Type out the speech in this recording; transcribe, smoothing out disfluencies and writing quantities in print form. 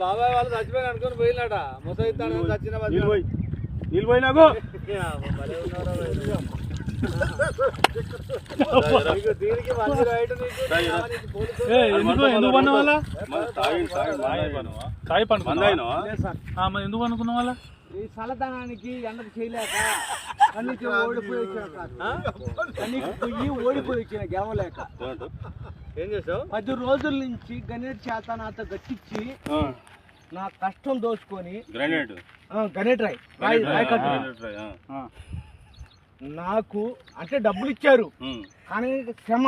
బాబాయ్ వాళ్ళు చచ్చిపోయి అనుకుని పోయినాట ముసైతాను చచ్చిన నీళ్ళు పోయినాకు ఎందుకు పన్న వాళ్ళ తాయి పండు ఎందుకు అనుకున్న వాళ్ళ ఈ చల్లదనానికి ఎండకు చేయలేక కన్నీకి ఓడిపోయి వచ్చిన గెలవలేక ఏం చేసావు 10 రోజుల నుంచి గణేట్ చేత నాతో గట్టించి నా కష్టం దోచుకొని గణేట్ రాయ్ నాకు అంటే డబ్బులు ఇచ్చారు కానీ శ్రమ